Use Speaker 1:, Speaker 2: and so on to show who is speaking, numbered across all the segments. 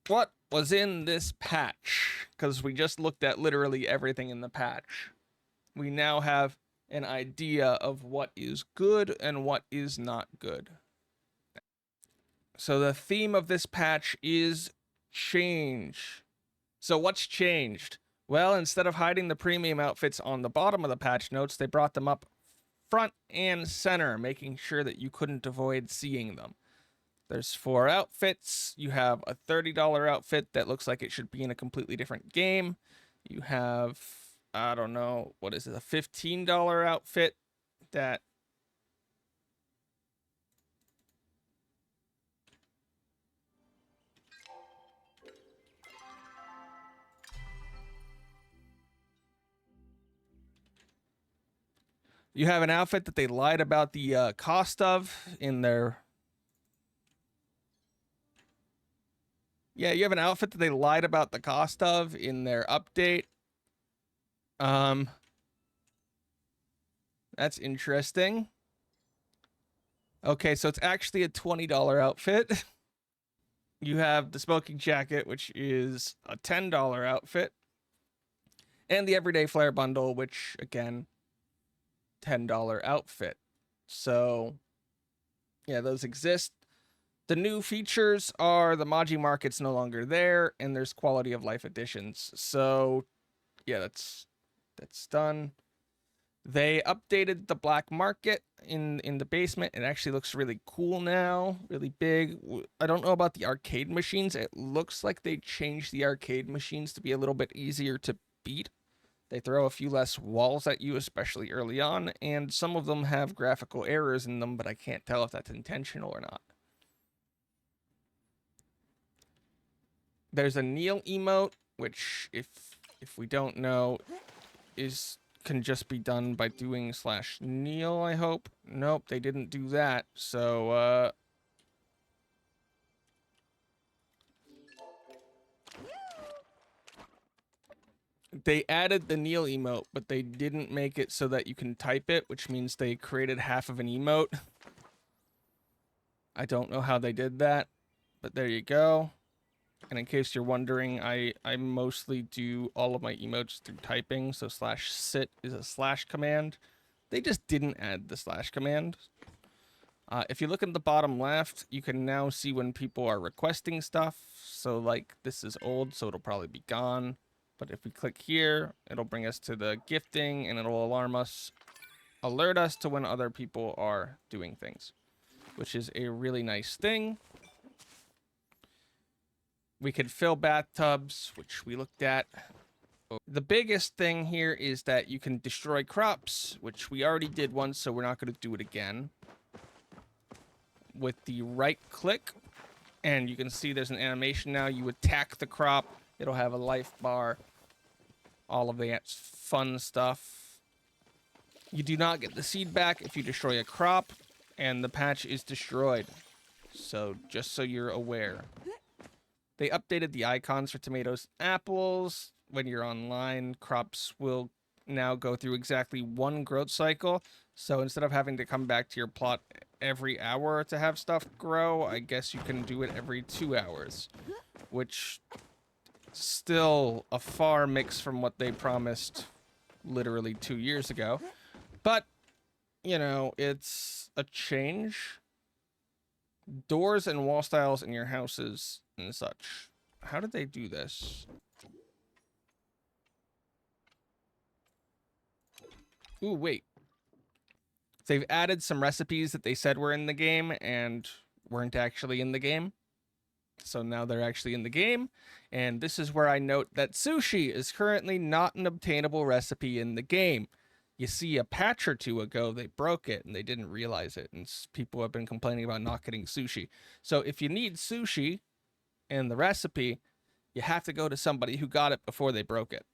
Speaker 1: what was in this patch, because we just looked at literally everything in the patch. We now have an idea of what is good and what is not good. So the theme of this patch is change. So what's changed? Well, instead of hiding the premium outfits on the bottom of the patch notes, they brought them up front and center, making sure that you couldn't avoid seeing them. There's 4 outfits. You have a $30 outfit that looks like it should be in a completely different game. You have, I don't know, what is it, a $15 outfit that you have an outfit that they lied about the cost of in their... Yeah, you have an outfit that they lied about the cost of in their update. That's interesting. Okay, so it's actually a $20 outfit. You have the smoking jacket, which is a $10 outfit. And the everyday flare bundle, which, again, $10 outfit. So, yeah, those exist. The new features are the Maji Market's no longer there, and there's quality of life additions. So, yeah, that's done. They updated the black market in the basement. It actually looks really cool now, really big. I don't know about the arcade machines. It looks like they changed the arcade machines to be a little bit easier to beat. They throw a few less walls at you, especially early on, and some of them have graphical errors in them, but I can't tell if that's intentional or not. There's a kneel emote, which, if we don't know, can just be done by doing /kneel, I hope. Nope, they didn't do that. So, they added the kneel emote, but they didn't make it so that you can type it, which means they created half of an emote. I don't know how they did that, but there you go. And in case you're wondering, I mostly do all of my emotes through typing, so /sit is a slash command. They just didn't add the slash command. If you look at the bottom left, you can now see when people are requesting stuff. So, like, this is old, so it'll probably be gone. But if we click here, it'll bring us to the gifting, and it'll alert us to when other people are doing things, which is a really nice thing. We could fill bathtubs, which we looked at. The biggest thing here is that you can destroy crops, which we already did once, so we're not going to do it again. With the right click, and you can see there's an animation now. You attack the crop, it'll have a life bar, all of that fun stuff. You do not get the seed back if you destroy a crop, and the patch is destroyed. So, just so you're aware. They updated the icons for tomatoes and apples. When you're online, crops will now go through exactly 1 growth cycle. So instead of having to come back to your plot every hour to have stuff grow, I guess you can do it every 2 hours. Which, still a far mix from what they promised literally 2 years ago. But, you know, it's a change. Doors and wall styles in your houses and such. How did they do this? Ooh, wait. They've added some recipes that they said were in the game and weren't actually in the game. So now they're actually in the game. And this is where I note that sushi is currently not an obtainable recipe in the game. You see, a patch or 2 ago, they broke it and they didn't realize it. And people have been complaining about not getting sushi. So if you need sushi in the recipe, you have to go to somebody who got it before they broke it.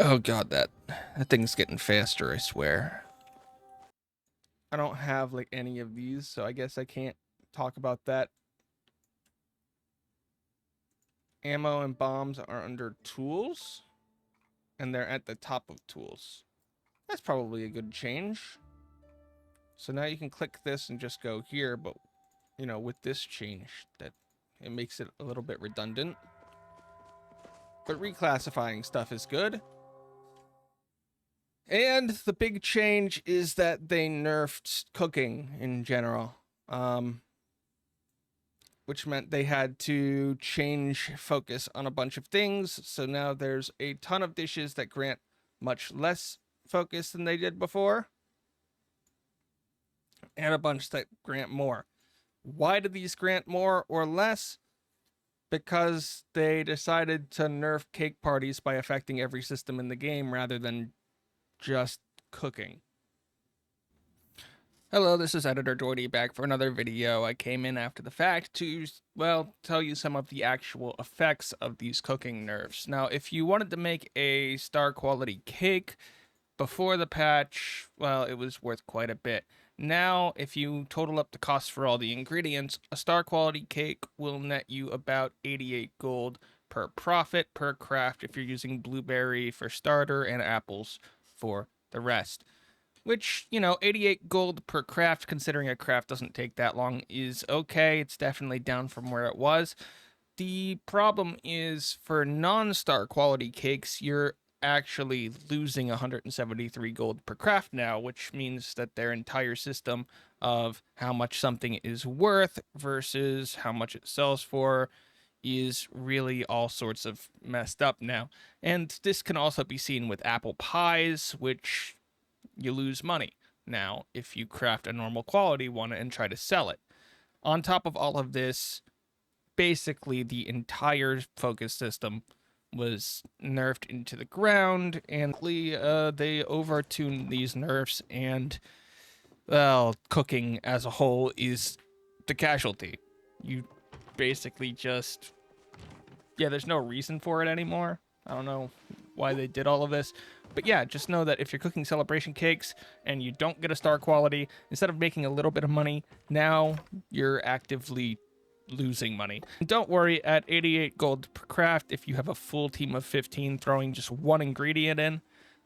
Speaker 1: Oh god, that That thing's getting faster, I swear. I don't have like any of these, so I guess I can't talk about that. Ammo and bombs are under tools, and they're at the top of tools. That's probably a good change. So now you can click this and just go here, but you know, with this change, that it makes it a little bit redundant. But reclassifying stuff is good. And the big change is that they nerfed cooking in general. Which meant they had to change focus on a bunch of things. So now there's a ton of dishes that grant much less focus than they did before, and a bunch that grant more. Why did these grant more or less? Because they decided to nerf cake parties by affecting every system in the game rather than just cooking. Hello, this is Editor Doherty back for another video. I came in after the fact to, well, tell you some of the actual effects of these cooking nerfs. Now, if you wanted to make a star quality cake before the patch, well, it was worth quite a bit. Now, if you total up the cost for all the ingredients, a star quality cake will net you about 88 gold per profit per craft if you're using blueberry for starter and apples for the rest. Which, you know, 88 gold per craft, considering a craft doesn't take that long, is okay. It's definitely down from where it was. The problem is for non-star quality cakes, you're actually losing 173 gold per craft now, which means that their entire system of how much something is worth versus how much it sells for is really all sorts of messed up now. And this can also be seen with apple pies, which you lose money now if you craft a normal quality one and try to sell it. On top of all of this, basically the entire focus system was nerfed into the ground, and they overtuned these nerfs, and, well, cooking as a whole is the casualty. You basically just, yeah, there's no reason for it anymore. I don't know why they did all of this. But yeah, just know that if you're cooking celebration cakes and you don't get a star quality, instead of making a little bit of money, now you're actively losing money. Don't worry, at 88 gold per craft, if you have a full team of 15 throwing just one ingredient in,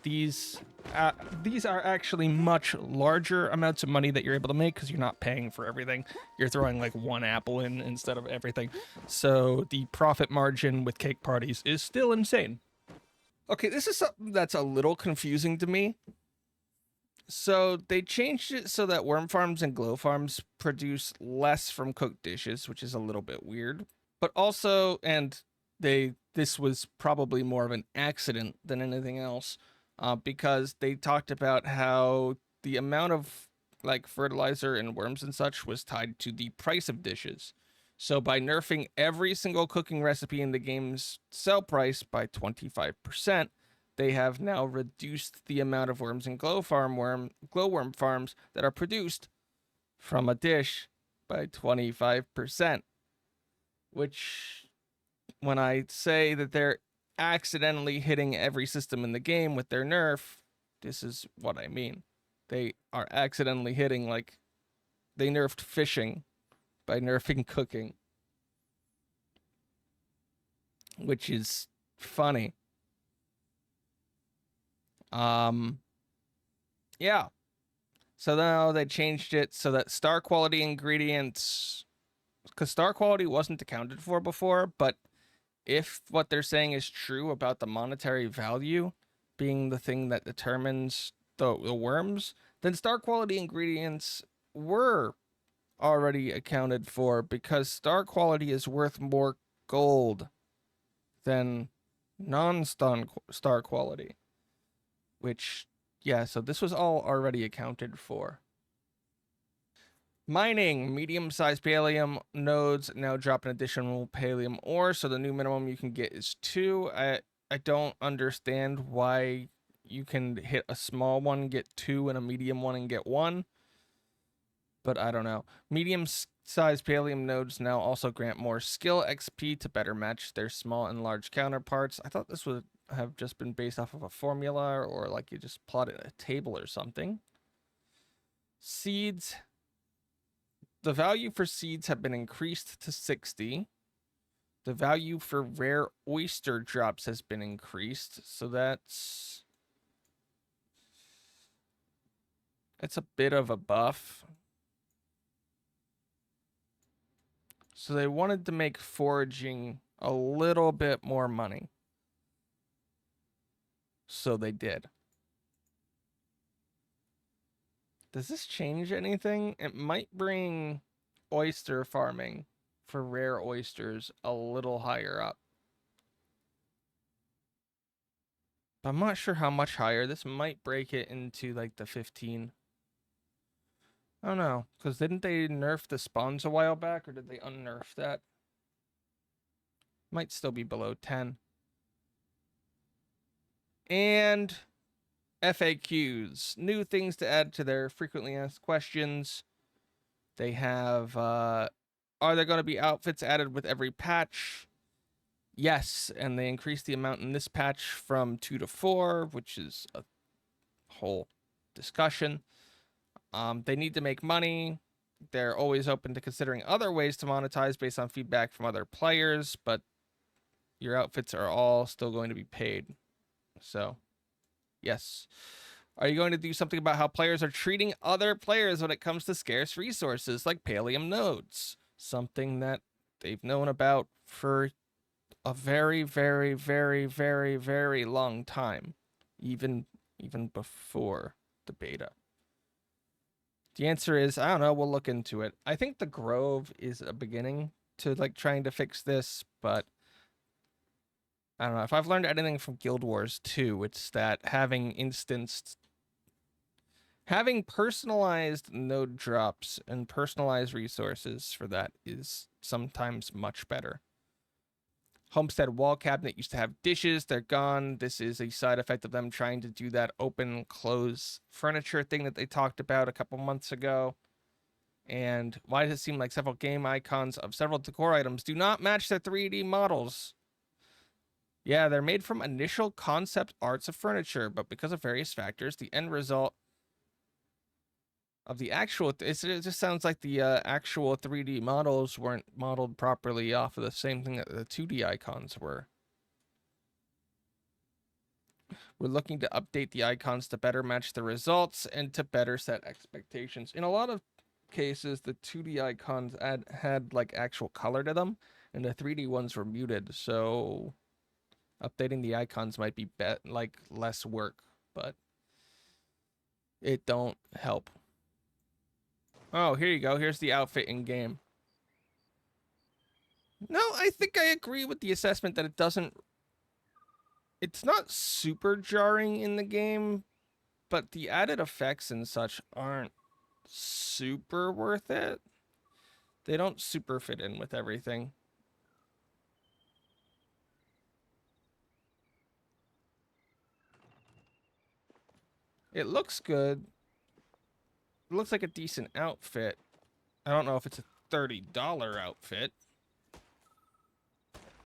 Speaker 1: these are actually much larger amounts of money that you're able to make because you're not paying for everything. You're throwing like one apple in instead of everything. So the profit margin with cake parties is still insane. Okay, this is something that's a little confusing to me. So they changed it so that worm farms and glow farms produce less from cooked dishes, which is a little bit weird. But also, and this was probably more of an accident than anything else, because they talked about how the amount of like fertilizer and worms and such was tied to the price of dishes. So by nerfing every single cooking recipe in the game's sell price by 25%, they have now reduced the amount of worms and glowworm farms that are produced from a dish by 25%. Which, when I say that they're accidentally hitting every system in the game with their nerf, this is what I mean. They are accidentally hitting, like, they nerfed fishing by nerfing cooking, which is funny. Yeah. So now they changed it so that star quality ingredients, because star quality wasn't accounted for before, but if what they're saying is true about the monetary value being the thing that determines the worms, then star quality ingredients were already accounted for, because star quality is worth more gold than non-star quality. Which, yeah, so this was all already accounted for. Mining, medium-sized pallium nodes now drop an additional pallium ore, so the new minimum you can get is 2. I don't understand why you can hit a small one, get 2, and a medium one and get 1. But I don't know. Medium-sized pallium nodes now also grant more skill XP to better match their small and large counterparts. I thought this was have just been based off of a formula or like you just plotted a table or something. Seeds. The value for seeds have been increased to 60. The value for rare oyster drops has been increased, so that's a bit of a buff. So they wanted to make foraging a little bit more money. So they did. Does this change anything? It might bring oyster farming for rare oysters a little higher up. But I'm not sure how much higher. This might break it into like the 15. I don't know, because didn't they nerf the spawns a while back, or did they unnerf that? Might still be below 10. And FAQs. New things to add to their frequently asked questions. They have, are there going to be outfits added with every patch? Yes, and they increased the amount in this patch from 2 to 4, which is a whole discussion. They need to make money. They're always open to considering other ways to monetize based on feedback from other players, but your outfits are all still going to be paid. So, yes. Are you going to do something about how players are treating other players when it comes to scarce resources like Palium nodes? Something that they've known about for a very, very, very, very, very long time. Even before the beta. The answer is, I don't know, we'll look into it. I think the Grove is a beginning to like trying to fix this, but I don't know. If I've learned anything from Guild Wars 2, it's that having personalized node drops and personalized resources for that is sometimes much better. Homestead wall cabinet used to have dishes. They're gone. This is a side effect of them trying to do that open close furniture thing that they talked about a couple months ago. And why does it seem like several game icons of several decor items do not match their 3D models? Yeah, they're made from initial concept arts of furniture, but because of various factors, the end result of the actual, it just sounds like the actual 3D models weren't modeled properly off of the same thing that the 2D icons were. We're looking to update the icons to better match the results and to better set expectations. In a lot of cases, the 2D icons had like actual color to them, and the 3D ones were muted, so updating the icons might be like less work, but it don't help. Oh, here you go. Here's the outfit in game. No, I think I agree with the assessment that it's not super jarring in the game, but the added effects and such aren't super worth it. They don't super fit in with everything. It looks good. It looks like a decent outfit. I don't know if it's a $30 outfit.